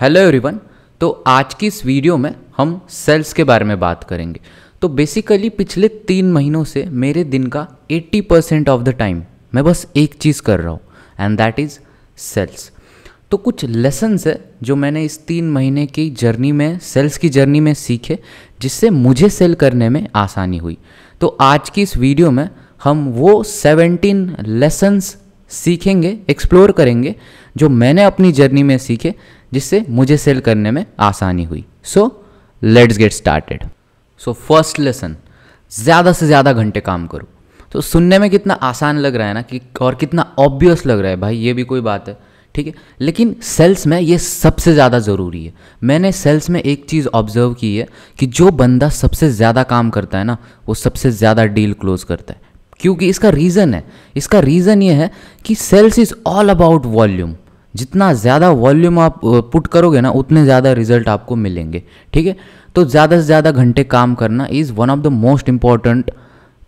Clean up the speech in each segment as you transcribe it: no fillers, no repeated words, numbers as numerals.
Hello everyone. तो आज की इस वीडियो में हम सेल्स के बारे में बात करेंगे। तो बेसिकली पिछले 3 महीनों से मेरे दिन का 80% ऑफ द टाइम मैं बस एक चीज़ कर रहा हूँ एंड दैट इज़ सेल्स। तो कुछ लेसन्स है जो मैंने इस 3 महीने की जर्नी में, सेल्स की जर्नी में सीखे, जिससे मुझे सेल करने में आसानी हुई। तो आज की इस वीडियो में हम वो 17 लेसन्स सीखेंगे, एक्सप्लोर करेंगे जो मैंने अपनी जर्नी में सीखे, जिससे मुझे सेल करने में आसानी हुई। So let's get started. So first lesson, ज़्यादा से ज़्यादा घंटे काम करो। तो सुनने में कितना आसान लग रहा है ना, कि और कितना ऑब्वियस लग रहा है भाई, ये भी कोई बात है, ठीक है। लेकिन सेल्स में ये सबसे ज़्यादा ज़रूरी है। मैंने सेल्स में एक चीज़ ऑब्जर्व की है कि जो बंदा सबसे ज़्यादा काम करता है ना, वो सबसे ज़्यादा डील क्लोज करता है। क्योंकि इसका रीज़न ये है कि sales is all about volume. जितना ज़्यादा वॉल्यूम आप पुट करोगे ना, उतने ज़्यादा रिजल्ट आपको मिलेंगे, ठीक है। तो ज़्यादा से ज़्यादा घंटे काम करना is one of the most important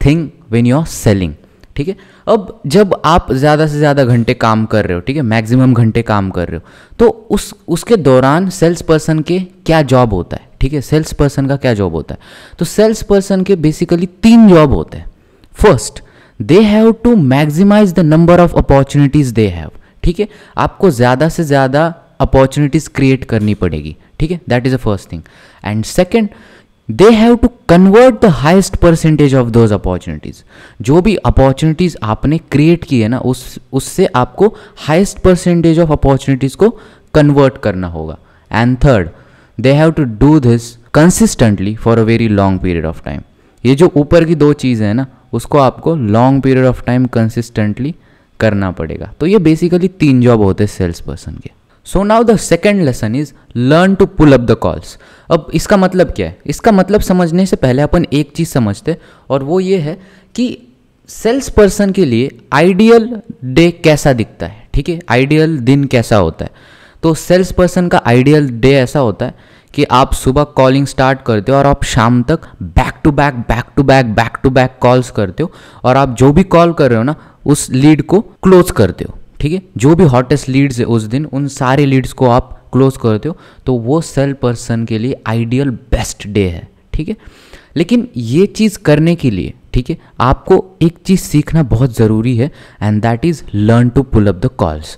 thing when you are selling, ठीक है। अब जब आप ज़्यादा से ज़्यादा घंटे काम कर रहे हो, ठीक है, मैक्सिमम घंटे काम कर रहे हो, तो उसके दौरान सेल्स पर्सन के क्या जॉब होता है, ठीक है। सेल्स पर्सन का क्या जॉब होता है? तो सेल्स पर्सन के बेसिकली 3 जॉब होते हैं। First, they have to maximize the number of opportunities they have, ठीक है। आपको ज़्यादा से ज़्यादा अपॉर्चुनिटीज क्रिएट करनी पड़ेगी, ठीक है। That is the first thing. And second, they have to convert the highest percentage of those opportunities. जो भी अपॉर्चुनिटीज आपने क्रिएट की है ना, उससे आपको हाइस्ट परसेंटेज ऑफ अपॉर्चुनिटीज को कन्वर्ट करना होगा। And third, they have to do this consistently for a very long period of time. ये जो ऊपर की 2 चीज़ें हैं ना, उसको आपको long period of time consistently करना पड़ेगा। तो ये बेसिकली 3 जॉब होते हैं सेल्स पर्सन के। So now the second lesson is learn to pull up the calls. अब इसका मतलब क्या है? इसका मतलब समझने से पहले अपन एक चीज़ समझते, और वो ये है कि सेल्स पर्सन के लिए आइडियल डे कैसा दिखता है, ठीक है। आइडियल दिन कैसा होता है? तो सेल्स पर्सन का आइडियल डे ऐसा होता है कि आप सुबह कॉलिंग स्टार्ट करते हो और आप शाम तक बैक टू बैक कॉल्स करते हो, और आप जो भी कॉल कर रहे हो ना, उस लीड को क्लोज करते हो, ठीक है। जो भी हॉटेस्ट लीड्स है उस दिन, उन सारे लीड्स को आप क्लोज करते हो। तो वो सेल पर्सन के लिए आइडियल बेस्ट डे है, ठीक है। लेकिन ये चीज़ करने के लिए, ठीक है, आपको एक चीज़ सीखना बहुत ज़रूरी है, and that is learn to pull up the calls.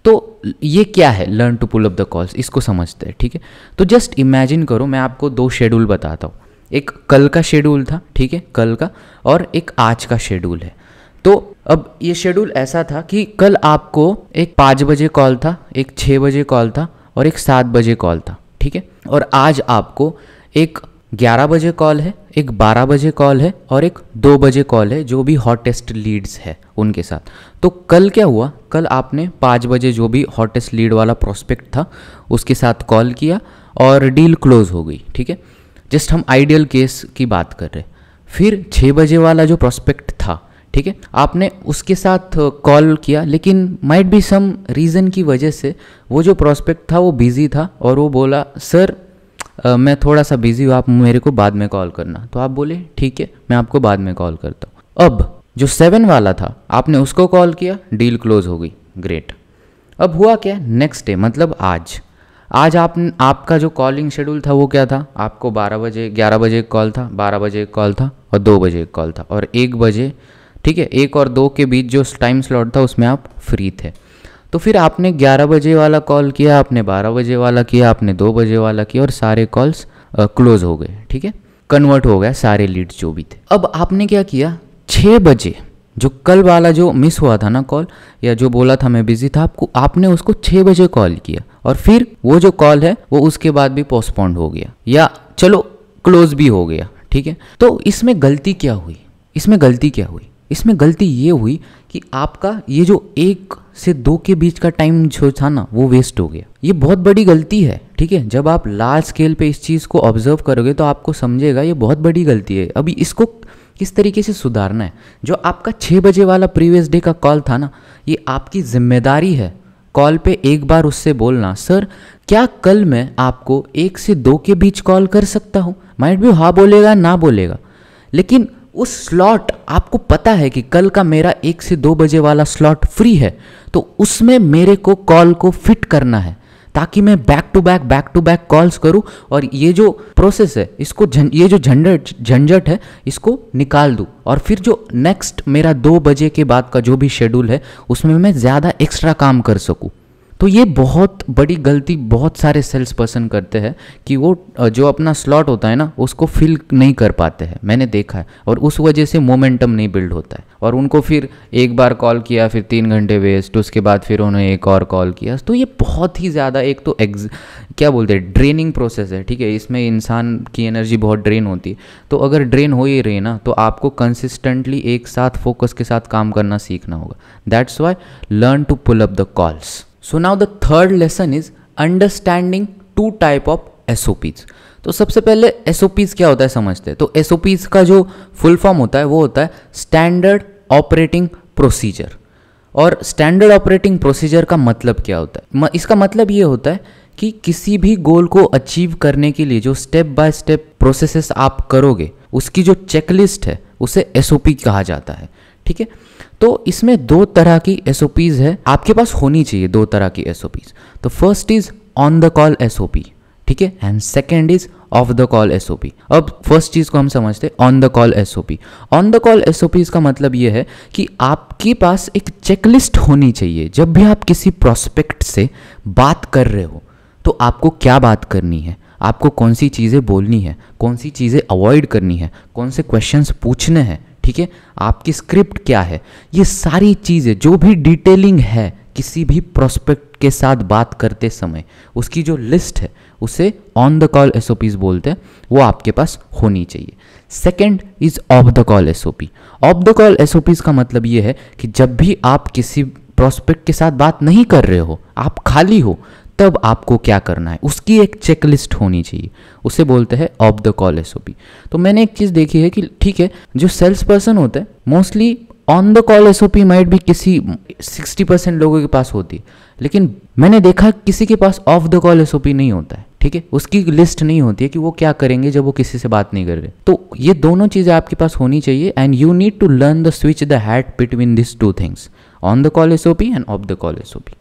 तो ये क्या है learn to pull up the calls? इसको समझते हैं, ठीक है। तो जस्ट इमेजिन करो, मैं आपको 2 शेड्यूल बताता हूँ। एक कल का शेड्यूल था, ठीक है, कल का, और एक आज का शेड्यूल है। तो अब ये शेड्यूल ऐसा था कि कल आपको एक 5 बजे कॉल था, एक 6 बजे कॉल था, और एक 7 बजे कॉल था, ठीक है। और आज आपको एक 11 बजे कॉल है, एक 12 बजे कॉल है, और एक 2 बजे कॉल है, जो भी हॉटेस्ट लीड्स है उनके साथ। तो कल क्या हुआ? कल आपने 5 बजे जो भी हॉटेस्ट लीड वाला प्रोस्पेक्ट था उसके साथ कॉल किया और डील क्लोज हो गई, ठीक है। जस्ट हम आइडियल केस की बात कर रहे। फिर 6 बजे वाला जो प्रोस्पेक्ट था, ठीक है, आपने उसके साथ कॉल किया, लेकिन माइट बी सम रीज़न की वजह से वो जो प्रोस्पेक्ट था वो बिज़ी था, और वो बोला सर मैं थोड़ा सा बिज़ी हूँ, आप मेरे को बाद में कॉल करना। तो आप बोले ठीक है, मैं आपको बाद में कॉल करता हूँ। अब जो 7 वाला था, आपने उसको कॉल किया, डील क्लोज हो गई, ग्रेट। अब हुआ क्या? नेक्स्ट डे, मतलब आज आपका जो कॉलिंग शेड्यूल था वो क्या था? आपको 12 बजे 11 बजे एक कॉल था, 12 बजे एक कॉल था, और 2 बजे एक कॉल था, और 1 बजे, ठीक है, 1 और 2 के बीच जो टाइम स्लॉट था उसमें आप फ्री थे। तो फिर आपने 11 बजे वाला कॉल किया, आपने 12 बजे वाला किया, आपने 2 बजे वाला किया, और सारे कॉल्स क्लोज हो गए, ठीक है, कन्वर्ट हो गया सारे लीड्स जो भी थे। अब आपने क्या किया? 6 बजे जो कल वाला जो मिस हुआ था ना कॉल, या जो बोला था मैं बिजी था, आपने उसको 6 बजे कॉल किया, और फिर वो जो कॉल है वो उसके बाद भी पोस्टपोन्ड हो गया, या चलो क्लोज भी हो गया, ठीक है। तो इसमें गलती क्या हुई? इसमें गलती ये हुई कि आपका ये जो 1 से 2 के बीच का टाइम जो था ना, वो वेस्ट हो गया। ये बहुत बड़ी गलती है, ठीक है। जब आप लार्ज स्केल पे इस चीज़ को ऑब्जर्व करोगे तो आपको समझेगा ये बहुत बड़ी गलती है। अभी इसको किस तरीके से सुधारना है? जो आपका 6 बजे वाला प्रीवियस डे का कॉल था ना, ये आपकी जिम्मेदारी है कॉल पे एक बार उससे बोलना, सर क्या कल मैं आपको 1 से 2 के बीच कॉल कर सकता हूँ? माइट भी हाँ बोलेगा, ना बोलेगा, लेकिन उस स्लॉट आपको पता है कि कल का मेरा 1 से 2 बजे वाला स्लॉट फ्री है, तो उसमें मेरे को कॉल को फिट करना है। ताकि मैं बैक टू बैक कॉल्स करूं और ये जो प्रोसेस है इसको ये जो झंझट है इसको निकाल दूं, और फिर जो नेक्स्ट मेरा 2 बजे के बाद का जो भी शेड्यूल है उसमें मैं ज़्यादा एक्स्ट्रा काम कर सकूं। तो ये बहुत बड़ी गलती बहुत सारे सेल्स पर्सन करते हैं कि वो जो अपना स्लॉट होता है ना उसको फिल नहीं कर पाते हैं, मैंने देखा है, और उस वजह से मोमेंटम नहीं बिल्ड होता है, और उनको फिर एक बार कॉल किया फिर 3 घंटे वेस्ट, उसके बाद फिर उन्होंने एक और कॉल किया। तो ये बहुत ही ज़्यादा एक तो क्या बोलते हैं ड्रेनिंग प्रोसेस है, ठीक है, इसमें इंसान की एनर्जी बहुत ड्रेन होती है। तो अगर ड्रेन हो ही रही है ना तो आपको कंसिस्टेंटली एक साथ फोकस के साथ काम करना सीखना होगा। That's why learn to pull up the calls. So now the third lesson is understanding 2 type of SOPs। तो सबसे पहले SOPs क्या होता है समझते हैं। तो SOPs का जो फुल फॉर्म होता है वो होता है स्टैंडर्ड ऑपरेटिंग प्रोसीजर। और स्टैंडर्ड ऑपरेटिंग प्रोसीजर का मतलब क्या होता है? इसका मतलब ये होता है कि किसी भी गोल को अचीव करने के लिए जो स्टेप बाय स्टेप प्रोसेसेस आप करोगे उसकी जो चेकलिस्ट है उसे SOP कहा जाता है, ठीक है। तो इसमें 2 तरह की SOPs है, आपके पास होनी चाहिए 2 तरह की SOPs। तो first is on the call SOP, ठीक है, and second is of the call SOP। अब फर्स्ट चीज को हम समझते हैं on the call SOP। On the call SOP का मतलब ये है कि आपके पास एक चेकलिस्ट होनी चाहिए। जब भी आप किसी प्रोस्पेक्ट से बात कर रहे हो तो आपको क्या बात करनी है, आपको कौन सी चीज़ें बोलनी है, कौन सी चीज़ें अवॉइड करनी है, कौन से क्वेश्चंस पूछने हैं, ठीक है, आपकी स्क्रिप्ट क्या है, ये सारी चीज़ें जो भी डिटेलिंग है किसी भी प्रोस्पेक्ट के साथ बात करते समय उसकी जो लिस्ट है उसे ऑन द कॉल SOPs बोलते हैं, वो आपके पास होनी चाहिए। Second is of the call SOP। Of the call SOPs का मतलब ये है कि जब भी आप किसी प्रोस्पेक्ट के साथ बात नहीं कर रहे हो, आप खाली हो, तब आपको क्या करना है उसकी एक चेकलिस्ट होनी चाहिए, उसे बोलते हैं ऑफ द कॉल SOP। तो मैंने एक चीज़ देखी है कि ठीक है, जो सेल्स पर्सन होते हैं mostly on the call SOP might भी किसी 60% लोगों के पास होती है, लेकिन मैंने देखा किसी के पास ऑफ द कॉल SOP नहीं होता है, ठीक है, उसकी लिस्ट नहीं होती है कि वो क्या करेंगे जब वो किसी से बात नहीं कर रहे। तो ये दोनों चीज़ें आपके पास होनी चाहिए and you need to learn the switch the hat between this 2 things, on the call SOP and off the call SOP।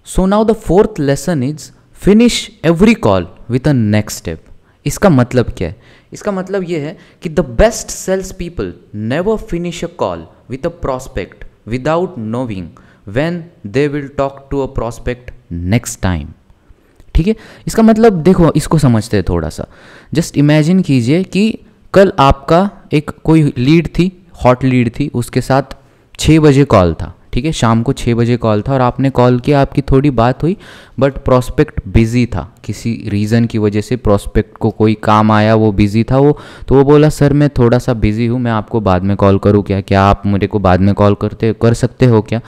So now the 4th lesson is finish every call with a next step। इसका मतलब क्या है? इसका मतलब ये है कि the best sales people never finish a call with a prospect without knowing when they will talk to a prospect next time। ठीक है, इसका मतलब देखो, इसको समझते हैं थोड़ा सा। जस्ट इमेजिन कीजिए कि कल आपका एक कोई लीड थी, हॉट लीड थी, उसके साथ 6 बजे कॉल था, ठीक है, शाम को 6 बजे कॉल था और आपने कॉल किया, आपकी थोड़ी बात हुई, बट प्रोस्पेक्ट बिजी था, किसी रीज़न की वजह से प्रोस्पेक्ट को कोई काम आया, वो बिजी था, तो वो बोला सर मैं थोड़ा सा बिजी हूँ, मैं आपको बाद में कॉल करूँ क्या आप मेरे को बाद में कॉल कर सकते हो क्या?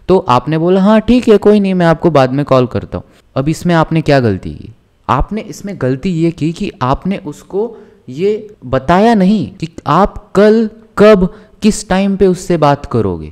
तो आपने बोला हाँ ठीक है कोई नहीं, मैं आपको बाद में कॉल करता हूँ। अब इसमें आपने क्या गलती की? आपने इसमें गलती ये की कि आपने उसको ये बताया नहीं कि आप कल कब किस टाइम पे उससे बात करोगे।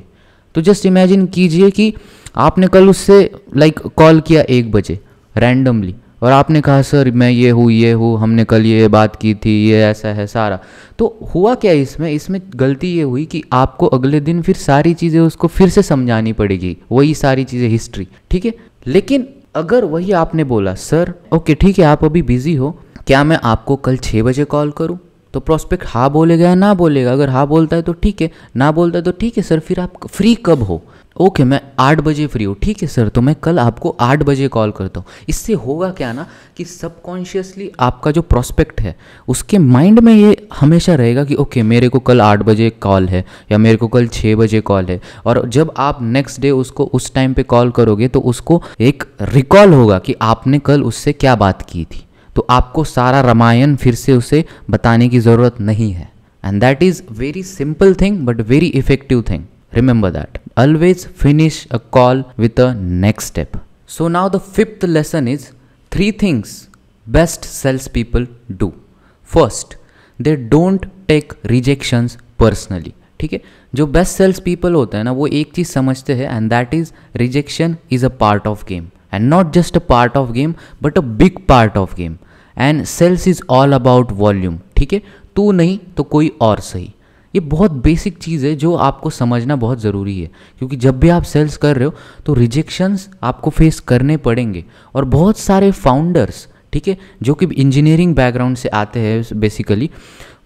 तो जस्ट इमेजिन कीजिए कि आपने कल उससे कॉल किया 1 बजे रैंडमली और आपने कहा सर मैं ये हूँ, हमने कल ये बात की थी, ये ऐसा है सारा। तो हुआ क्या इसमें गलती ये हुई कि आपको अगले दिन फिर सारी चीज़ें उसको फिर से समझानी पड़ेगी, वही सारी चीज़ें हिस्ट्री, ठीक है। लेकिन अगर वही आपने बोला सर ओके ठीक है आप अभी बिजी हो, क्या मैं आपको कल 6 बजे कॉल करूँ? तो प्रोस्पेक्ट हाँ बोलेगा या ना बोलेगा? अगर हाँ बोलता है तो ठीक है, ना बोलता है तो ठीक है सर फिर आप फ्री कब हो? ओके मैं 8 बजे फ्री हूँ, ठीक है सर तो मैं कल आपको 8 बजे कॉल करता हूँ। इससे होगा क्या ना कि सबकॉन्शियसली आपका जो प्रोस्पेक्ट है उसके माइंड में ये हमेशा रहेगा कि ओके मेरे को कल 8 बजे कॉल है या मेरे को कल 6 बजे कॉल है। और जब आप नेक्स्ट डे उसको उस टाइम पे कॉल करोगे तो उसको एक रिकॉल होगा कि आपने कल उससे क्या बात की थी। तो आपको सारा रामायण फिर से उसे बताने की ज़रूरत नहीं है। And that is very simple thing but very effective thing. Remember that. Always finish a call with a next step. So now the 5th lesson is 3 things best salespeople do. First, they don't take rejections personally. ठीक है, जो best sales people होते हैं ना वो एक चीज़ समझते हैं and that is rejection is a part of game and not just a part of game but a big part of game. And sales is all about volume. ठीक है, तू नहीं तो कोई और सही, ये बहुत बेसिक चीज़ है जो आपको समझना बहुत ज़रूरी है, क्योंकि जब भी आप सेल्स कर रहे हो तो रिजेक्शंस आपको फेस करने पड़ेंगे। और बहुत सारे फाउंडर्स, ठीक है, जो कि इंजीनियरिंग बैकग्राउंड से आते हैं बेसिकली,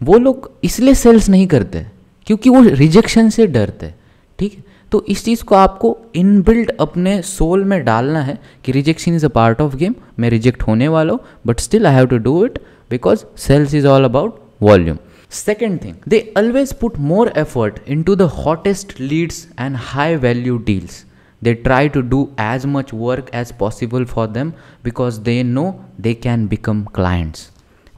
वो लोग इसलिए सेल्स नहीं करते क्योंकि वो रिजेक्शन से डरते हैं, ठीक है। तो इस चीज़ को आपको इनबिल्ट अपने सोल में डालना है कि rejection is a part of game, मैं रिजेक्ट होने वाला हूँ, but still I have to do it because sales is all about volume. Second thing, they always put more effort into the hottest leads and high value deals. They try to do as much work as possible for them because they know they can become clients.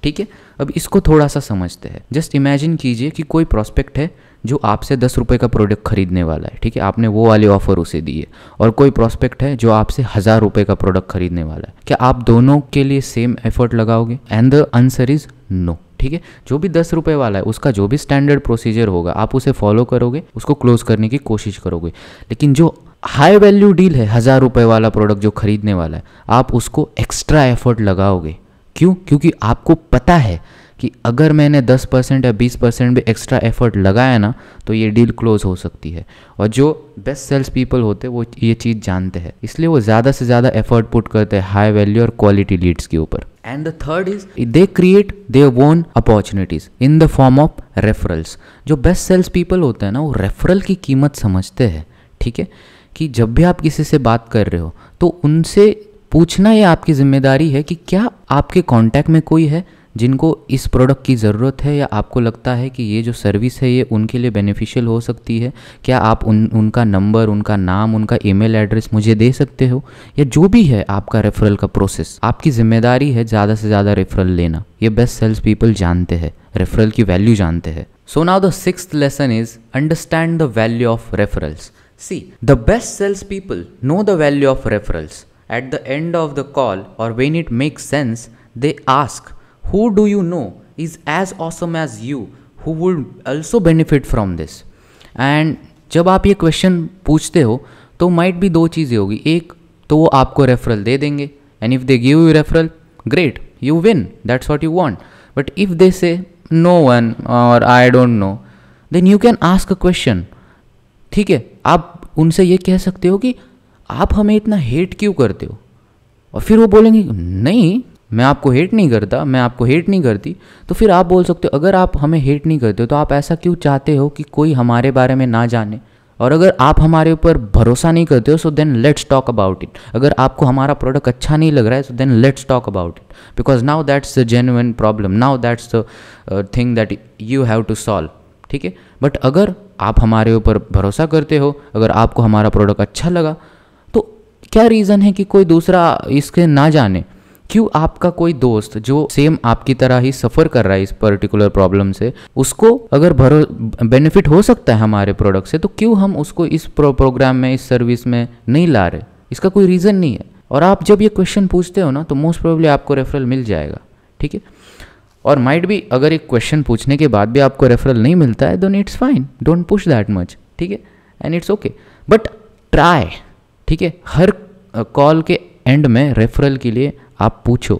ठीक है, अब इसको थोड़ा सा समझते हैं। Just imagine कीजिए कि कोई प्रोस्पेक्ट है जो आपसे 10 रुपये का प्रोडक्ट खरीदने वाला है, ठीक है, आपने वो वाली ऑफर उसे दी है, और कोई प्रोस्पेक्ट है जो आपसे 1000 रुपये का प्रोडक्ट खरीदने वाला है। क्या आप दोनों के लिए सेम एफर्ट लगाओगे? And the answer is no, ठीक है। जो भी 10 रुपये वाला है उसका जो भी स्टैंडर्ड प्रोसीजर होगा आप उसे फॉलो करोगे, उसको क्लोज करने की कोशिश करोगे। लेकिन जो हाई वैल्यू डील है, 1000 रुपये वाला प्रोडक्ट जो खरीदने वाला है, आप उसको एक्स्ट्रा एफर्ट लगाओगे। क्यों? क्योंकि आपको पता है कि अगर मैंने 10% या 20% भी एक्स्ट्रा एफर्ट लगाया ना तो ये डील क्लोज हो सकती है। और जो बेस्ट सेल्स पीपल होते हैं वो ये चीज़ जानते हैं, इसलिए वो ज़्यादा से ज़्यादा एफर्ट पुट करते हैं हाई वैल्यू और क्वालिटी लीड्स के ऊपर। And the third is they create their own opportunities in the form of referrals. जो बेस्ट सेल्स पीपल होते हैं ना वो रेफरल की कीमत समझते हैं, ठीक है, कि जब भी आप किसी से बात कर रहे हो तो उनसे पूछना ये आपकी जिम्मेदारी है कि क्या आपके कांटेक्ट में कोई है जिनको इस प्रोडक्ट की ज़रूरत है, या आपको लगता है कि ये जो सर्विस है ये उनके लिए बेनिफिशियल हो सकती है। क्या आप उनका नंबर, उनका नाम, उनका ईमेल एड्रेस मुझे दे सकते हो? या जो भी है आपका रेफरल का प्रोसेस, आपकी जिम्मेदारी है ज़्यादा से ज़्यादा रेफरल लेना। ये बेस्ट सेल्स पीपल जानते हैं, रेफरल की वैल्यू जानते हैं। So now the 6th lesson is understand the value of referrals. See, the best sales people know the value of referrals. At the end of the call or when it makes sense, they ask, who do you know is as awesome as you who would also benefit from this? And जब आप ये question पूछते हो तो might भी दो चीज़ें होगी। एक तो वो आपको रेफरल दे देंगे, and if they give you referral, great, you win, that's what you want. But if they say no one और I don't know, then you can ask a question, ठीक है। आप उनसे ये कह सकते हो कि आप हमें इतना हेट क्यों करते हो? और फिर वो बोलेंगे नहीं, मैं आपको हेट नहीं करता, मैं आपको हेट नहीं करती। तो फिर आप बोल सकते हो, अगर आप हमें हेट नहीं करते हो तो आप ऐसा क्यों चाहते हो कि कोई हमारे बारे में ना जाने? और अगर आप हमारे ऊपर भरोसा नहीं करते हो, so then let's talk about it. अगर आपको हमारा प्रोडक्ट अच्छा नहीं लग रहा है, so then let's talk about it, because now that's the genuine problem, now that's the thing that you have to solve, ठीक है। बट अगर आप हमारे ऊपर भरोसा करते हो, अगर आपको हमारा प्रोडक्ट अच्छा लगा, क्या रीज़न है कि कोई दूसरा इसके ना जाने? क्यों आपका कोई दोस्त जो सेम आपकी तरह ही सफ़र कर रहा है इस पर्टिकुलर प्रॉब्लम से, उसको अगर बेनिफिट हो सकता है हमारे प्रोडक्ट से, तो क्यों हम उसको इस प्रोग्राम में, इस सर्विस में नहीं ला रहे? इसका कोई रीज़न नहीं है। और आप जब ये क्वेश्चन पूछते हो ना तो मोस्ट प्रोबेबली आपको रेफरल मिल जाएगा, ठीक है। और माइट भी अगर एक क्वेश्चन पूछने के बाद भी आपको रेफरल नहीं मिलता है, then it's fine, don't push that much, ठीक है, and it's okay, but try, ठीक है। हर कॉल के एंड में रेफरल के लिए आप पूछो,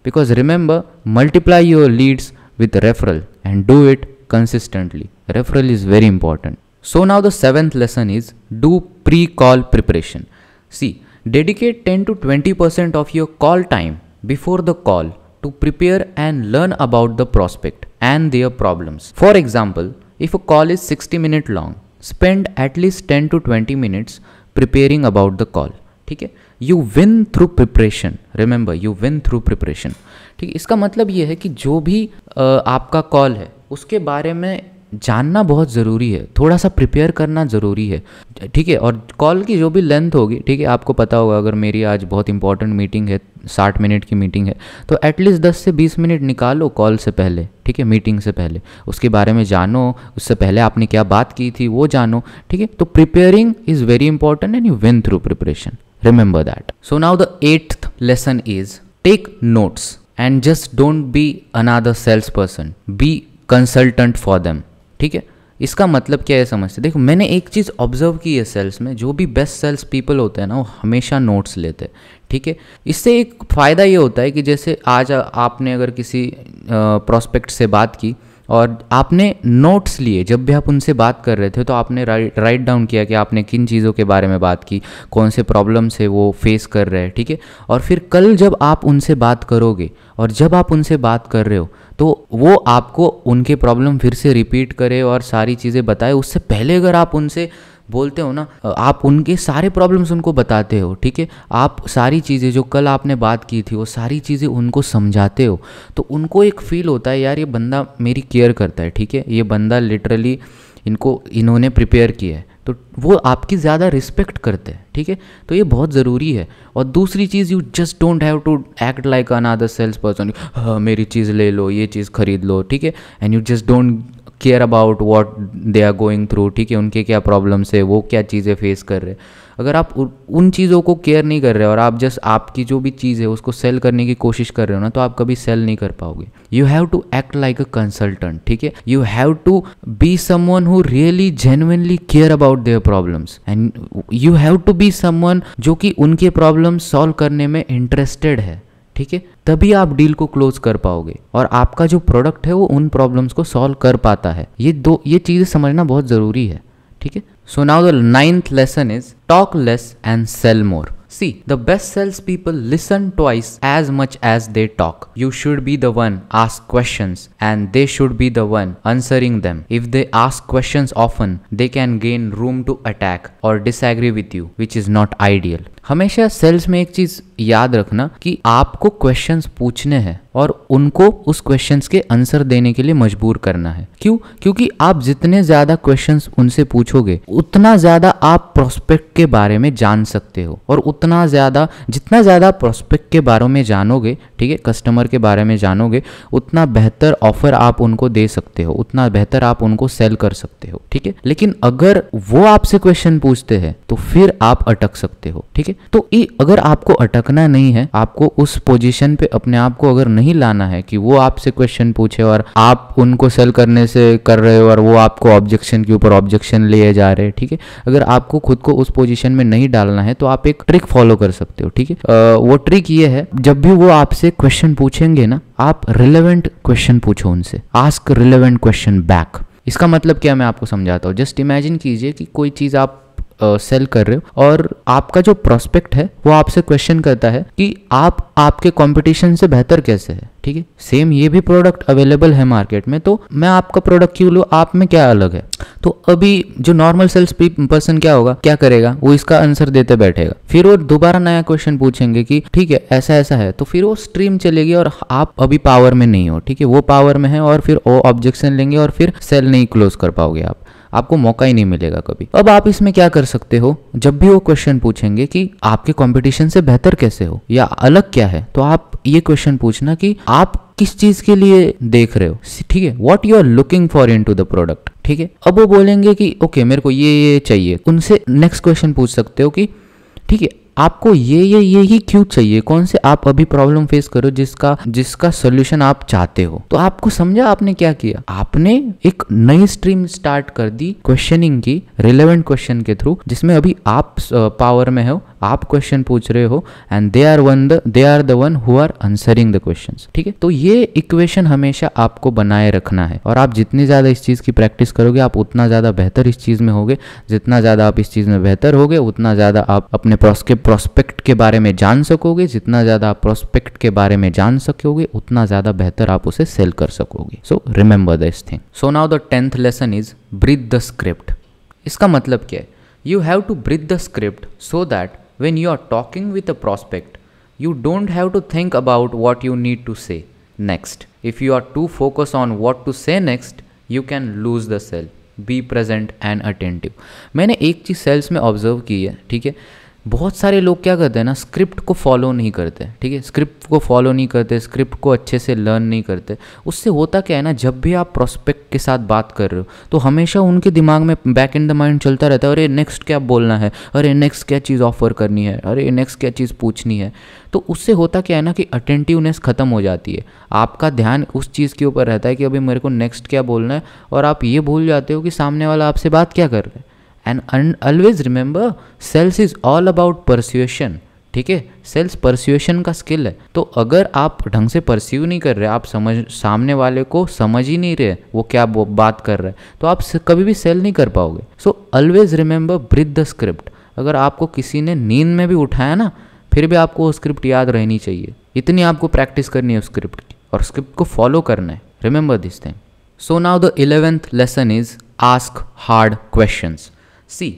because remember, multiply your leads with referral and do it consistently. Referral is very important. So now the 7th lesson is do pre call preparation. See, dedicate 10 to 20% of your call time before the call to prepare and learn about the prospect and their problems. For example, if a call is 60 minutes long, spend at least 10 to 20 minutes preparing about the call. ठीक है, you win through preparation. Remember, you win through preparation. ठीक है, इसका मतलब ये है कि जो भी आपका कॉल है उसके बारे में जानना बहुत ज़रूरी है, थोड़ा सा प्रिपेयर करना ज़रूरी है, ठीक है। और कॉल की जो भी लेंथ होगी, ठीक है, आपको पता होगा अगर मेरी आज बहुत इंपॉर्टेंट मीटिंग है, 60 मिनट की मीटिंग है, तो एटलीस्ट 10 से 20 मिनट निकालो कॉल से पहले, ठीक है, मीटिंग से पहले, उसके बारे में जानो, उससे पहले आपने क्या बात की थी वो जानो, ठीक है। तो preparing is very important and you win through preparation, remember that. So now the 8th lesson is take notes and just don't be another sales person, be consultant for them, ठीक है। इसका मतलब क्या है समझते? देखो, मैंने एक चीज़ ऑब्जर्व की है सेल्स में, जो भी बेस्ट सेल्स पीपल होते हैं ना वो हमेशा नोट्स लेते हैं, ठीक है। इससे एक फ़ायदा ये होता है कि जैसे आज आपने अगर किसी प्रॉस्पेक्ट से बात की और आपने नोट्स लिए, जब भी आप उनसे बात कर रहे थे तो आपने राइट डाउन किया कि आपने किन चीज़ों के बारे में बात की, कौन से प्रॉब्लम से वो फेस कर रहे हैं, ठीक है। और फिर कल जब आप उनसे बात करोगे और जब आप उनसे बात कर रहे हो तो वो आपको उनके प्रॉब्लम फिर से रिपीट करे और सारी चीज़ें बताए, उससे पहले अगर आप उनसे बोलते हो ना, आप उनके सारे प्रॉब्लम्स उनको बताते हो, ठीक है, आप सारी चीज़ें जो कल आपने बात की थी वो सारी चीज़ें उनको समझाते हो, तो उनको एक फील होता है यार ये बंदा मेरी केयर करता है, ठीक है, ये बंदा लिटरली इन्होंने प्रिपेयर किया है, तो वो आपकी ज़्यादा रिस्पेक्ट करते हैं, ठीक है। तो ये बहुत ज़रूरी है। और दूसरी चीज़, you just don't have to act like another sales person, मेरी चीज़ ले लो, ये चीज़ खरीद लो, ठीक है, and you just don't care about what they are going through, ठीक है, उनके क्या प्रॉब्लम्स है, वो क्या चीज़ें फेस कर रहे हैं। अगर आप उन चीज़ों को केयर नहीं कर रहे और आप जस्ट आपकी जो भी चीज़ है उसको सेल करने की कोशिश कर रहे हो ना, तो आप कभी सेल नहीं कर पाओगे। You have to act like a consultant, ठीक है, you have to be someone who really genuinely care about their problems, and you have to be someone जो कि उनके प्रॉब्लम सॉल्व करने में इंटरेस्टेड है, ठीक है, तभी आप डील को क्लोज कर पाओगे और आपका जो प्रोडक्ट है वो उन प्रॉब्लम्स को सॉल्व कर पाता है। ये चीज़ें समझना बहुत ज़रूरी है, ठीक है। सो now the 9th lesson is talk less and sell more. See, the best salespeople listen twice as much as they talk. You should be the one ask questions and they should be the one answering them. If they ask questions often, they can gain room to attack or disagree with you, which is not ideal. हमेशा sales में एक चीज़ याद रखना कि आपको questions पूछने हैं और उनको उस क्वेश्चंस के आंसर देने के लिए मजबूर करना है। क्यों? क्योंकि आप जितने ज़्यादा क्वेश्चंस उनसे पूछोगे उतना ज़्यादा आप प्रोस्पेक्ट के बारे में जान सकते हो, और जितना ज़्यादा प्रोस्पेक्ट के बारे में जानोगे, ठीक है, कस्टमर के बारे में जानोगे, उतना बेहतर ऑफर आप उनको दे सकते हो, उतना बेहतर आप उनको सेल कर सकते हो, ठीक है। लेकिन अगर वो आपसे क्वेश्चन पूछते हैं तो फिर आप अटक सकते हो, ठीक है। तो अगर आपको अटकना नहीं है, आपको उस पोजीशन पे अपने आप को अगर नहीं लाना है कि वो आपसे क्वेश्चन पूछे और आप उनको सेल करने से कर रहे हो और वो आपको ऑब्जेक्शन के ऊपर ऑब्जेक्शन लिए जा रहे हैं, ठीक है, अगर आपको खुद को उस पोजीशन में नहीं डालना है तो आप एक ट्रिक फॉलो कर सकते हो, ठीक है। वो ट्रिक ये है, जब भी वो आपसे क्वेश्चन पूछेंगे ना, आप रिलेवेंट क्वेश्चन पूछो उनसे, आस्क रिलेवेंट क्वेश्चन बैक। इसका मतलब क्या, मैं आपको समझाता हूँ। जस्ट इमेजिन कीजिए कि कोई चीज़ आप सेल कर रहे हो और आपका जो प्रोस्पेक्ट है वो आपसे क्वेश्चन करता है कि आप आपके कंपटीशन से बेहतर कैसे है, ठीक है, सेम ये भी प्रोडक्ट अवेलेबल है मार्केट में, तो मैं आपका प्रोडक्ट क्यों लूँ, आप में क्या अलग है। तो अभी जो नॉर्मल सेल्स पर्सन क्या करेगा, वो इसका आंसर देते बैठेगा, फिर वो दोबारा नया क्वेश्चन पूछेंगे कि ठीक है ऐसा ऐसा है, तो फिर वो स्ट्रीम चलेगी और आप अभी पावर में नहीं हो, ठीक है, वो पावर में है और फिर वो ऑब्जेक्शन लेंगे और फिर सेल नहीं क्लोज कर पाओगे, आपको मौका ही नहीं मिलेगा कभी। अब आप इसमें क्या कर सकते हो, जब भी वो क्वेश्चन पूछेंगे कि आपके कंपटीशन से बेहतर कैसे हो या अलग क्या है, तो आप ये क्वेश्चन पूछना कि आप किस चीज के लिए देख रहे हो, ठीक है, what you are looking for into the product, ठीक है। अब वो बोलेंगे कि ओके मेरे को ये चाहिए, उनसे नेक्स्ट क्वेश्चन पूछ सकते हो कि ठीक है आपको ये ही क्यों चाहिए, कौन से आप अभी प्रॉब्लम फेस करो जिसका सोल्यूशन आप चाहते हो। तो आपको समझा आपने क्या किया, आपने एक नई स्ट्रीम स्टार्ट कर दी क्वेश्चनिंग की, रिलेवेंट क्वेश्चन के थ्रू, जिसमें अभी आप पावर में हो, आप क्वेश्चन पूछ रहे हो and they are the one who are answering the questions, ठीक है। तो ये इक्वेशन हमेशा आपको बनाए रखना है और आप जितनी ज़्यादा इस चीज़ की प्रैक्टिस करोगे आप उतना ज़्यादा बेहतर इस चीज़ में होगे, जितना ज़्यादा आप इस चीज़ में बेहतर होगे उतना ज़्यादा आप अपने प्रोस्पेक्ट के बारे में जान सकोगे, जितना ज़्यादा आप प्रोस्पेक्ट के बारे में जान सकोगे उतना ज़्यादा बेहतर आप उसे सेल कर सकोगे। So remember this thing. So now the 10th lesson is breathe the script. इसका मतलब क्या है, you have to breathe the script so that when you are talking with a prospect, you don't have to think about what you need to say next. If you are too focused on what to say next, you can lose the sale. Be present and attentive. मैंने एक चीज़ sales में observe की है, ठीक है, बहुत सारे लोग क्या करते हैं ना, स्क्रिप्ट को फॉलो नहीं करते, ठीक है, स्क्रिप्ट को फॉलो नहीं करते, स्क्रिप्ट को अच्छे से लर्न नहीं करते। उससे होता क्या है ना, जब भी आप प्रोस्पेक्ट के साथ बात कर रहे हो तो हमेशा उनके दिमाग में बैक इन द माइंड चलता रहता है, अरे नेक्स्ट क्या बोलना है, अरे नेक्स्ट क्या चीज़ ऑफर करनी है, अरे नेक्स्ट क्या चीज़ पूछनी है। तो उससे होता क्या है ना कि अटेंटिवनेस ख़त्म हो जाती है, आपका ध्यान उस चीज़ के ऊपर रहता है कि अभी मेरे को नेक्स्ट क्या बोलना है, और आप ये भूल जाते हो कि सामने वाला आपसे बात क्या कर रहा है। And always remember, sales is all about persuasion, ठीक है, सेल्स परस्यूएशन का स्किल है। तो अगर आप ढंग से परस्यू नहीं कर रहे, आप सामने वाले को समझ ही नहीं रहे वो क्या बात कर रहा है, तो आप कभी भी सेल नहीं कर पाओगे। So always remember breathe the script. अगर आपको किसी ने नींद में भी उठाया ना, फिर भी आपको वो स्क्रिप्ट याद रहनी चाहिए। इतनी आपको प्रैक्टिस करनी है उस स्क्रिप्ट की, और स्क्रिप्ट को फॉलो करना है। Remember this thing. So now the 11th lesson is ask hard questions. See,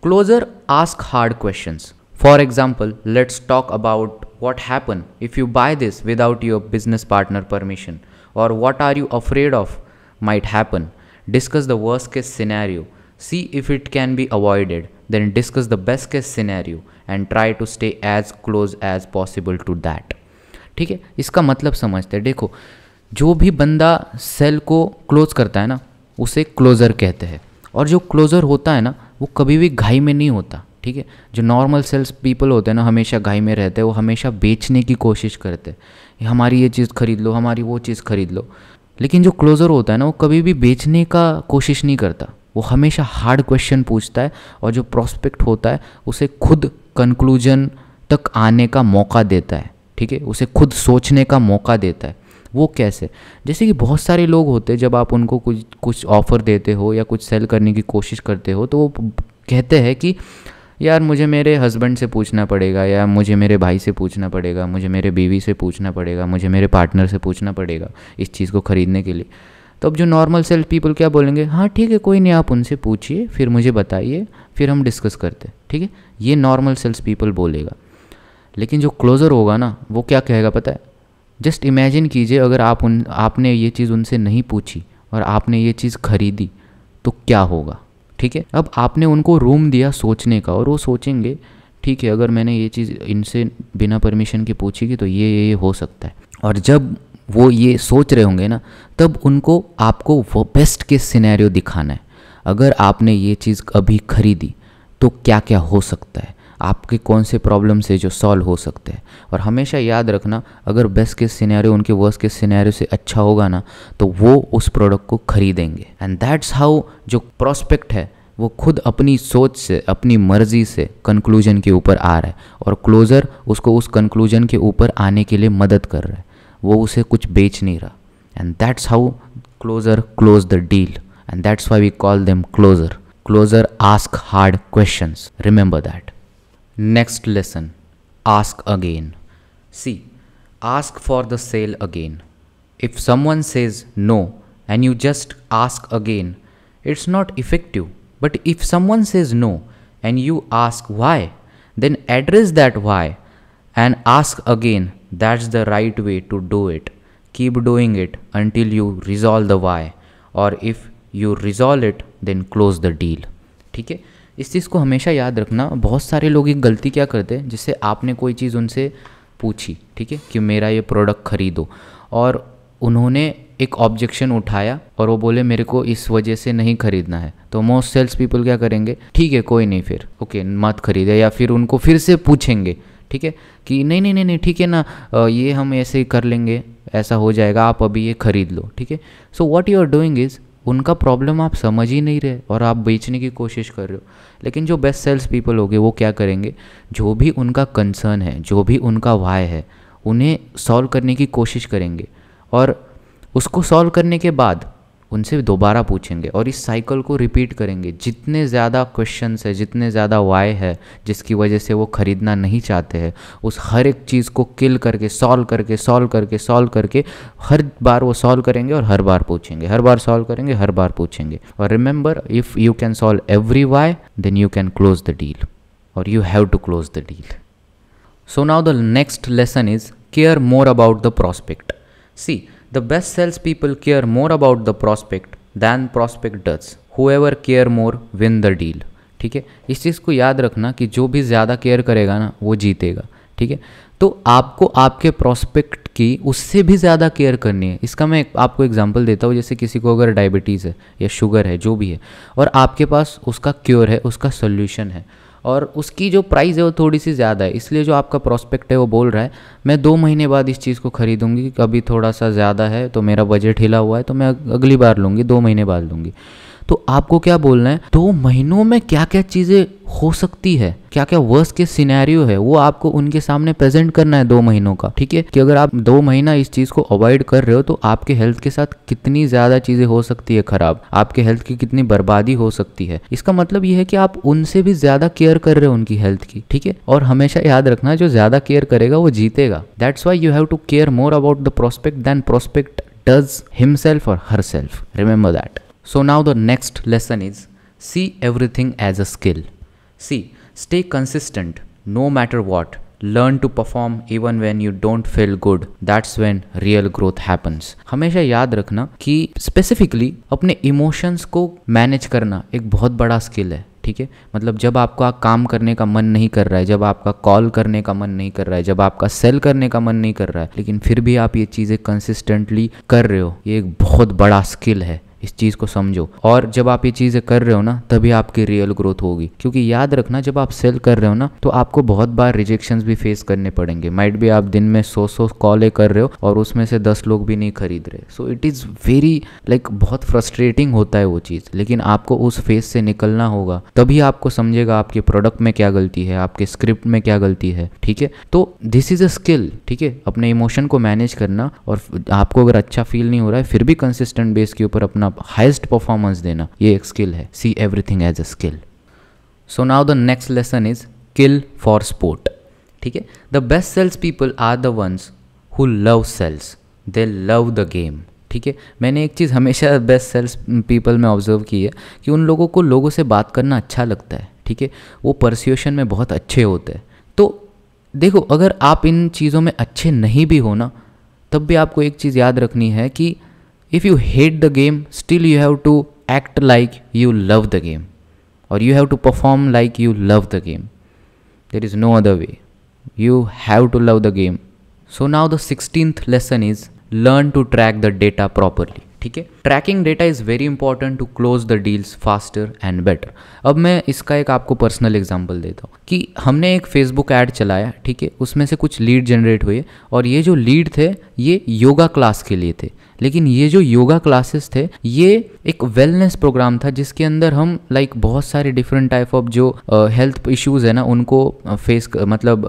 closer ask hard questions. For example, let's talk about what happen if you buy this without your business partner permission, or what are you afraid of might happen. Discuss the worst case scenario. See if it can be avoided. Then discuss the best case scenario and try to stay as close as possible to that. ठीक है, इसका मतलब समझते हैं। देखो, जो भी बंदा सेल को क्लोज करता है ना, उसे क्लोज़र कहते हैं। और जो क्लोज़र होता है ना, वो कभी भी घाई में नहीं होता। ठीक है, जो नॉर्मल सेल्स पीपल होते हैं ना, हमेशा घाई में रहते हैं। वो हमेशा बेचने की कोशिश करते हैं, हमारी ये चीज़ खरीद लो, हमारी वो चीज़ खरीद लो। लेकिन जो क्लोज़र होता है ना, वो कभी भी बेचने का कोशिश नहीं करता। वो हमेशा हार्ड क्वेश्चन पूछता है, और जो प्रॉस्पेक्ट होता है उसे खुद कंक्लूजन तक आने का मौका देता है। ठीक है, उसे खुद सोचने का मौका देता है। वो कैसे? जैसे कि बहुत सारे लोग होते हैं, जब आप उनको कुछ ऑफ़र देते हो या कुछ सेल करने की कोशिश करते हो, तो वो कहते हैं कि यार मुझे मेरे हस्बैंड से पूछना पड़ेगा, या मुझे मेरे भाई से पूछना पड़ेगा, मुझे मेरे बीवी से पूछना पड़ेगा, मुझे मेरे पार्टनर से पूछना पड़ेगा इस चीज़ को ख़रीदने के लिए। तो अब जो नॉर्मल सेल पीपल क्या बोलेंगे, हाँ ठीक है, कोई नहीं, आप उनसे पूछिए, फिर मुझे बताइए, फिर हम डिस्कस करते हैं। ठीक है, ये नॉर्मल सेल्स पीपल बोलेगा। लेकिन जो क्लोज़र होगा ना, वो क्या कहेगा पता है? जस्ट इमेजिन कीजिए, अगर आपने ये चीज़ उनसे नहीं पूछी और आपने ये चीज़ खरीदी, तो क्या होगा? ठीक है, अब आपने उनको रूम दिया सोचने का, और वो सोचेंगे ठीक है, अगर मैंने ये चीज़ इनसे बिना परमिशन के पूछी कि तो ये हो सकता है। और जब वो ये सोच रहे होंगे ना, तब उनको आपको वो बेस्ट केस सिनेरियो दिखाना है। अगर आपने ये चीज़ अभी खरीदी तो क्या क्या हो सकता है, आपके कौन से प्रॉब्लम से जो सॉल्व हो सकते हैं। और हमेशा याद रखना, अगर बेस्ट केस सिनेरियो उनके वर्स्ट केस सिनेरियो से अच्छा होगा ना, तो वो उस प्रोडक्ट को खरीदेंगे। एंड दैट्स हाउ जो प्रॉस्पेक्ट है वो खुद अपनी सोच से, अपनी मर्जी से कंक्लूजन के ऊपर आ रहा है, और क्लोज़र उसको उस कंक्लूजन के ऊपर आने के लिए मदद कर रहा है। वो उसे कुछ बेच नहीं रहा। And that's how closer close the deal, and that's why we call them closer. Closer ask hard questions, remember that. Next lesson, ask again. See, ask for the sale again. If someone says no and you just ask again, it's not effective. But if someone says no and you ask why, then address that why and ask again. That's the right way to do it. Keep doing it until you resolve the why, or if you resolve it, then close the deal. ठीक है, इस चीज़ को हमेशा याद रखना। बहुत सारे लोग एक गलती क्या करते हैं, जिससे आपने कोई चीज़ उनसे पूछी, ठीक है, कि मेरा ये प्रोडक्ट खरीदो, और उन्होंने एक ऑब्जेक्शन उठाया और वो बोले मेरे को इस वजह से नहीं खरीदना है। तो मोस्ट सेल्स पीपल क्या करेंगे, ठीक है कोई नहीं, फिर ओके मत खरीदे, या फिर उनको फिर से पूछेंगे, ठीक है, कि नहीं नहीं नहीं नहीं ठीक है ना, ये हम ऐसे ही कर लेंगे, ऐसा हो जाएगा, आप अभी ये खरीद लो। ठीक है, so what you are doing is, उनका प्रॉब्लम आप समझ ही नहीं रहे और आप बेचने की कोशिश कर रहे हो। लेकिन जो बेस्ट सेल्स पीपल होंगे वो क्या करेंगे, जो भी उनका कंसर्न है, जो भी उनका वाय है, उन्हें सॉल्व करने की कोशिश करेंगे, और उसको सॉल्व करने के बाद उनसे दोबारा पूछेंगे, और इस साइकिल को रिपीट करेंगे। जितने ज़्यादा क्वेश्चंस है, जितने ज़्यादा वाय है जिसकी वजह से वो ख़रीदना नहीं चाहते हैं, उस हर एक चीज़ को किल करके सॉल्व करके हर बार वो सॉल्व करेंगे और हर बार पूछेंगे, हर बार सॉल्व करेंगे, हर बार पूछेंगे। और remember, if you can solve every why then you can close the deal, और you have to close the deal. So now the next lesson is care more about the prospect. See, the best salespeople care more about the prospect than prospect does. Whoever care more win the deal. ठीक है, इस चीज़ को याद रखना कि जो भी ज़्यादा केयर करेगा ना, वो जीतेगा। ठीक है, तो आपको आपके प्रॉस्पेक्ट की उससे भी ज़्यादा केयर करनी है। इसका मैं आपको एग्जांपल देता हूँ। जैसे किसी को अगर डायबिटीज़ है या शुगर है, जो भी है, और आपके पास उसका क्योर है, उसका सोल्यूशन है, और उसकी जो प्राइस है वो थोड़ी सी ज़्यादा है, इसलिए जो आपका प्रॉस्पेक्ट है वो बोल रहा है मैं 2 महीने बाद इस चीज़ को खरीदूंगी, अभी थोड़ा सा ज़्यादा है तो मेरा बजट हिला हुआ है, तो मैं अगली बार लूँगी, 2 महीने बाद लूँगी। तो आपको क्या बोलना है, 2 महीनों में क्या क्या चीज़ें हो सकती है, क्या क्या वर्स्ट के सिनेरियो है, वो आपको उनके सामने प्रेजेंट करना है 2 महीनों का, ठीक है। कि अगर आप 2 महीना इस चीज़ को अवॉइड कर रहे हो तो आपके हेल्थ के साथ कितनी ज़्यादा चीज़ें हो सकती है खराब, आपके हेल्थ की कितनी बर्बादी हो सकती है। इसका मतलब ये है कि आप उनसे भी ज़्यादा केयर कर रहे हो उनकी हेल्थ की, ठीक है। और हमेशा याद रखना, जो ज़्यादा केयर करेगा वो जीतेगा। That's why you have to care more about the prospect than prospect does himself or herself. Remember that. So now the next lesson is see everything as a skill. See, stay consistent no matter what. Learn to perform even when you don't feel good. That's when real growth happens. हमेशा याद रखना कि specifically अपने emotions को manage करना एक बहुत बड़ा स्किल है, ठीक है। मतलब जब आपका काम करने का मन नहीं कर रहा है, जब आपका कॉल करने का मन नहीं कर रहा है, जब आपका सेल करने का मन नहीं कर रहा है, लेकिन फिर भी आप ये चीज़ें कंसिस्टेंटली कर रहे हो, ये एक बहुत बड़ा स्किल है। इस चीज़ को समझो। और जब आप ये चीज़ें कर रहे हो ना, तभी आपकी रियल ग्रोथ होगी। क्योंकि याद रखना, जब आप सेल कर रहे हो ना, तो आपको बहुत बार रिजेक्शंस भी फेस करने पड़ेंगे। माइट भी आप दिन में 100 कॉलें कर रहे हो और उसमें से 10 लोग भी नहीं खरीद रहे। सो इट इज़ वेरी बहुत फ्रस्ट्रेटिंग होता है वो चीज़। लेकिन आपको उस फेज से निकलना होगा, तभी आपको समझेगा आपके प्रोडक्ट में क्या गलती है, आपके स्क्रिप्ट में क्या गलती है, ठीक है। तो दिस इज़ अ स्किल, ठीक है, अपने इमोशन को मैनेज करना। और आपको अगर अच्छा फील नहीं हो रहा है, फिर भी कंसिस्टेंट बेस के ऊपर अपना हाईएस्ट परफॉर्मेंस देना, ये एक स्किल है। See everything as a skill. So now the next lesson is kill for sport, ठीक है। The best sales people are the ones who love sales, they love the game, ठीक है। मैंने एक चीज़ हमेशा बेस्ट सेल्स पीपल में observe की है कि उन लोगों को लोगों से बात करना अच्छा लगता है, ठीक है। वो परस्यूएशन में बहुत अच्छे होते हैं। तो देखो, अगर आप इन चीज़ों में अच्छे नहीं भी हो ना, तब भी आपको एक चीज़ याद रखनी है कि if you hate the game, still you have to act like you love the game, or you have to perform like you love the game. There is no other way. You have to love the game. So now the 16th lesson is learn to track the data properly, ठीक है। Tracking data is very important to close the deals faster and better. अब मैं इसका एक आपको personal example देता हूँ कि हमने एक फेसबुक ऐड चलाया, ठीक है, उसमें से कुछ लीड जनरेट हुए, और ये जो लीड थे ये योगा क्लास के लिए थे। लेकिन ये जो योगा क्लासेस थे, ये एक वेलनेस प्रोग्राम था जिसके अंदर हम बहुत सारे डिफरेंट टाइप ऑफ जो हेल्थ इश्यूज़ है ना, उनको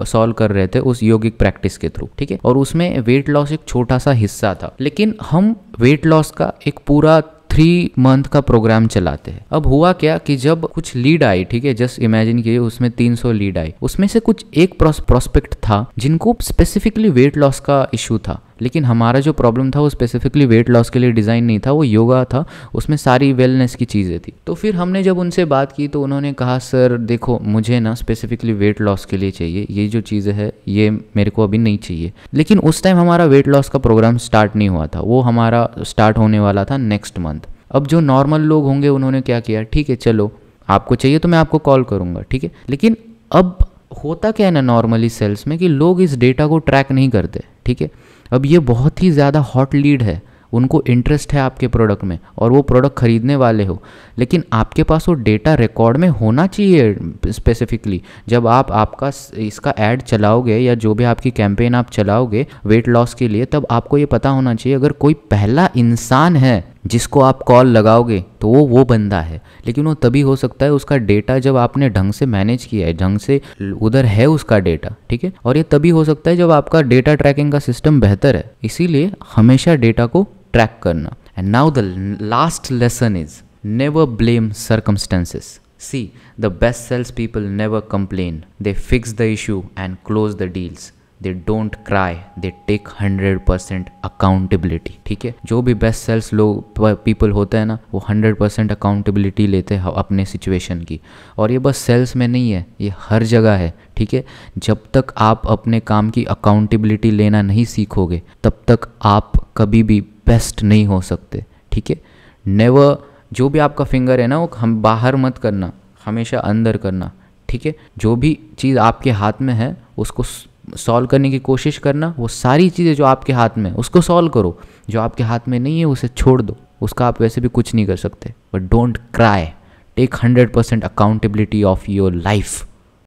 सॉल्व कर रहे थे उस योगिक प्रैक्टिस के थ्रू, ठीक है। और उसमें वेट लॉस एक छोटा सा हिस्सा था, लेकिन हम वेट लॉस का एक पूरा 3 मंथ का प्रोग्राम चलाते हैं। अब हुआ क्या कि जब कुछ लीड आई, ठीक है, जस्ट इमेजिन कीजिए उसमें 300 लीड आई, उसमें से कुछ एक प्रोस्पेक्ट था जिनको स्पेसिफिकली वेट लॉस का इशू था। लेकिन हमारा जो प्रॉब्लम था वो स्पेसिफिकली वेट लॉस के लिए डिज़ाइन नहीं था, वो योगा था, उसमें सारी वेलनेस की चीज़ें थी। तो फिर हमने जब उनसे बात की तो उन्होंने कहा, सर देखो, मुझे ना स्पेसिफिकली वेट लॉस के लिए चाहिए, ये जो चीज़ें है ये मेरे को अभी नहीं चाहिए। लेकिन उस टाइम हमारा वेट लॉस का प्रोग्राम स्टार्ट नहीं हुआ था, वो हमारा स्टार्ट होने वाला था नेक्स्ट मंथ। अब जो नॉर्मल लोग होंगे उन्होंने क्या किया, ठीक है चलो आपको चाहिए तो मैं आपको कॉल करूँगा, ठीक है। लेकिन अब होता क्या है ना नॉर्मली सेल्स में, कि लोग इस डेटा को ट्रैक नहीं करते, ठीक है। अब ये बहुत ही ज़्यादा हॉट लीड है, उनको इंटरेस्ट है आपके प्रोडक्ट में और वो प्रोडक्ट खरीदने वाले हो, लेकिन आपके पास वो डेटा रिकॉर्ड में होना चाहिए स्पेसिफिकली। जब आप आपका इसका ऐड चलाओगे या जो भी आपकी कैंपेन आप चलाओगे वेट लॉस के लिए, तब आपको ये पता होना चाहिए अगर कोई पहला इंसान है जिसको आप कॉल लगाओगे तो वो बंदा है। लेकिन वो तभी हो सकता है उसका डेटा जब आपने ढंग से मैनेज किया है, ढंग से उधर है उसका डेटा, ठीक है। और ये तभी हो सकता है जब आपका डेटा ट्रैकिंग का सिस्टम बेहतर है। इसीलिए हमेशा डेटा को ट्रैक करना। And now the last lesson is never blame circumstances. See the best sales people never complain, they fix the issue and close the deals. They don't cry, they take 100% accountability, ठीक है। जो भी best sales लोग people होते हैं ना, वो 100% accountability लेते हैं अपने सिचुएशन की। और ये बस सेल्स में नहीं है, ये हर जगह है, ठीक है। जब तक आप अपने काम की अकाउंटेबिलिटी लेना नहीं सीखोगे, तब तक आप कभी भी बेस्ट नहीं हो सकते, ठीक है। नेवर, जो भी आपका फिंगर है ना, वो हम बाहर मत करना, हमेशा अंदर करना, ठीक है। जो भी चीज़ आपके हाथ में है उसको सॉल्व करने की कोशिश करना। वो सारी चीज़ें जो आपके हाथ में उसको सॉल्व करो, जो आपके हाथ में नहीं है उसे छोड़ दो, उसका आप वैसे भी कुछ नहीं कर सकते। But don't cry, take 100% accountability of your life.